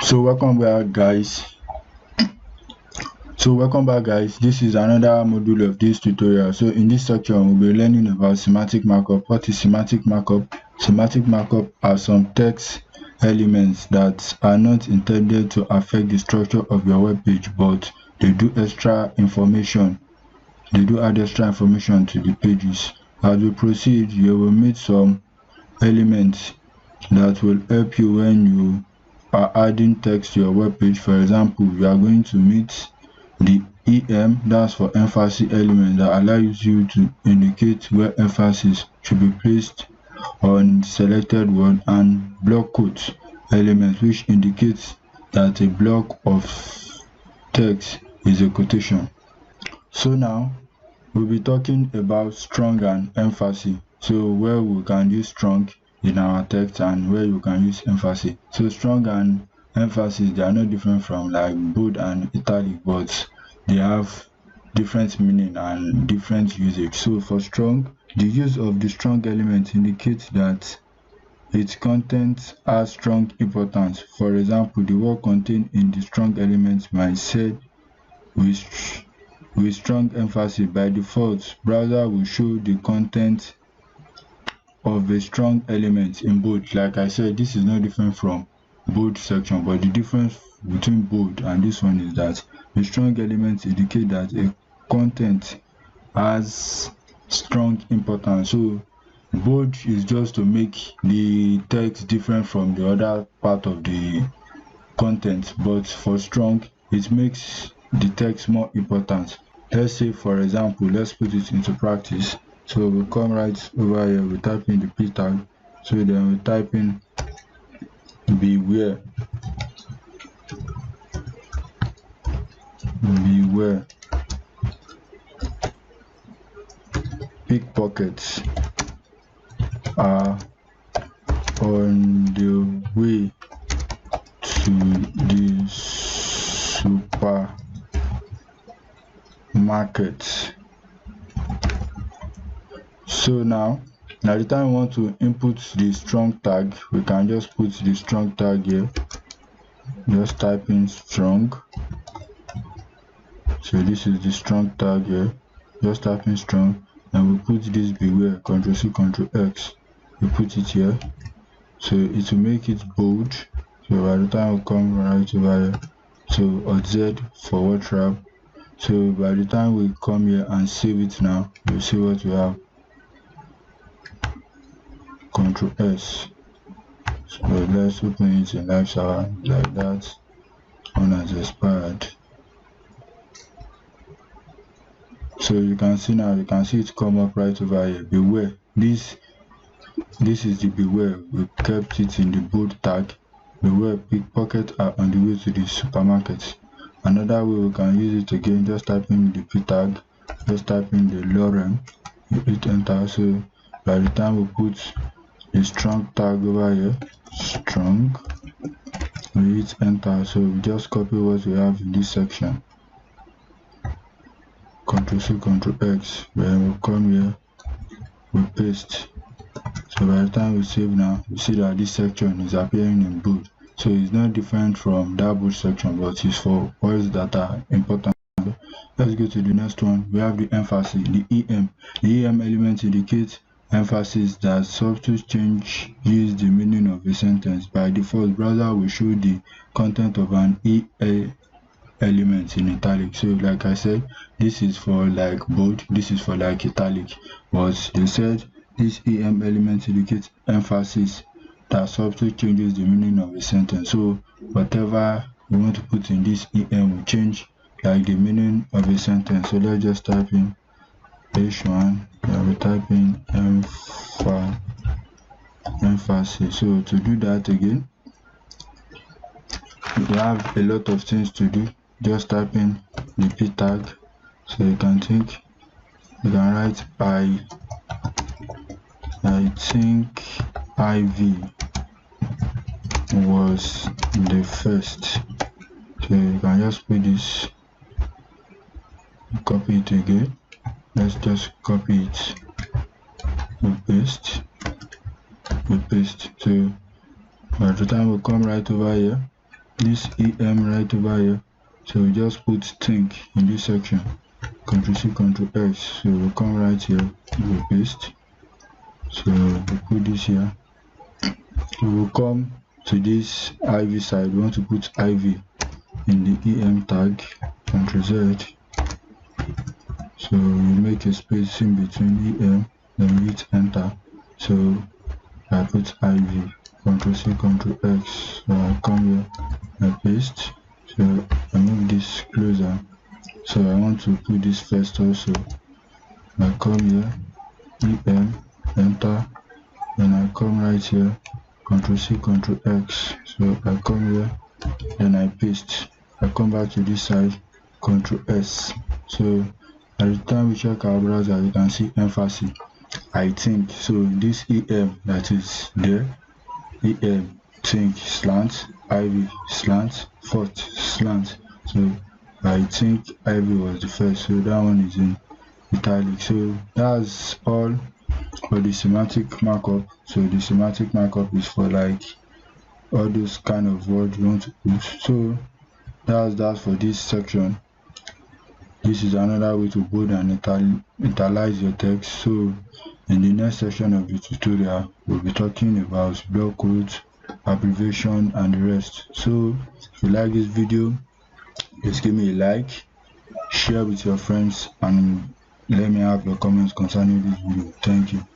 So welcome back guys. This is another module of this tutorial. So in this section we'll be learning about semantic markup. What is semantic markup? Semantic markup are some text elements that are not intended to affect the structure of your web page, but they do add extra information to the pages. As we proceed, you will meet some elements that will help you when you are adding text to your web page. For example, you are going to meet the EM, that's for emphasis element, that allows you to indicate where emphasis should be placed on selected word, and block quotes element, which indicates that a block of text is a quotation. So now we'll be talking about strong and emphasis. So where we can use strong in our text and where you can use emphasis. So strong and emphasis, they are not different from like bold and italic, but they have different meaning and different usage. So for strong, the use of the strong element indicates that its content has strong importance. For example, the word contained in the strong element might be said with strong emphasis. By default, browser will show the content of a strong element in bold. Like I said, this is no different from bold section, but the difference between bold and this one is that the strong elements indicate that a content has strong importance. So bold is just to make the text different from the other part of the content, but for strong, it makes the text more important. Let's say, for example, let's put it into practice. So we'll come right over here, we type in the p tag, so then we type in beware pickpockets are on the way to the supermarket. So now the time we want to input the strong tag, we can just put the strong tag here, just type in strong. So this is the strong tag here, just type in strong, and we put this beware, Ctrl+C, Ctrl+X, we put it here, so it will make it bold. So by the time we come right over here, so Z for word wrap. So by the time we come here and save it now, you'll see what we have. Ctrl+S. So let's open it in live server like that. One has expired. So you can see now, you can see it come up right over here. Beware. This is the beware. We kept it in the bold tag. Beware, pickpockets are on the way to the supermarket. Another way we can use it again, just type in the p tag, just type in the lorem, you hit enter. So by the time we put the strong tag over here, strong, we hit enter. So we just copy what we have in this section, Ctrl+C, Ctrl+X, then we come here, we paste. So by the time we save now, you see that this section is appearing in bold. So it's not different from that bold section, but it's for words that are important. Let's go to the next one. We have the emphasis, the EM. The EM element indicates emphasis that subtle change use the meaning of a sentence. By default, browser will show the content of an EA element in italic. So like I said, this is for like bold, this is for like italic, but they said this EM element indicates emphasis that subtly changes the meaning of a sentence. So whatever we want to put in this EM will change like the meaning of a sentence. So let's just type in H1, then we type in emphasis. So to do that again, we have a lot of things to do. Just type in the p tag. So you can write I think IV was the first. So you can just put this, copy it again. Let's just copy it, we paste. So by the time we come right over here, this em right over here. So we just put think in this section, Ctrl C, Ctrl X. So we'll come right here, we'll paste. So we'll put this here. So we'll come to this IV side. We want to put IV in the em tag, Ctrl Z. So we make a space in between em, then hit enter. So I put IV, Ctrl C, Ctrl X. So I come here, I paste. So I move this closer. So I want to put this first also. I come here, em, enter, then I come right here, Ctrl C, Ctrl X. So I come here, then I paste. I come back to this side, Ctrl S. So at the time we check our browser, you can see emphasis, I think. So this em that is there, em think slant, iv slant, fourth slant. So I think ivy was the first, so that one is in italic. So that's all for the semantic markup. So the semantic markup is for like all those kind of words you want to put. So that's that for this section. This is another way to bold and italize your text. So in the next section of the tutorial, we'll be talking about block quotes, abbreviation, and the rest. So if you like this video, just give me a like, share with your friends, and let me have your comments concerning this video. Thank you.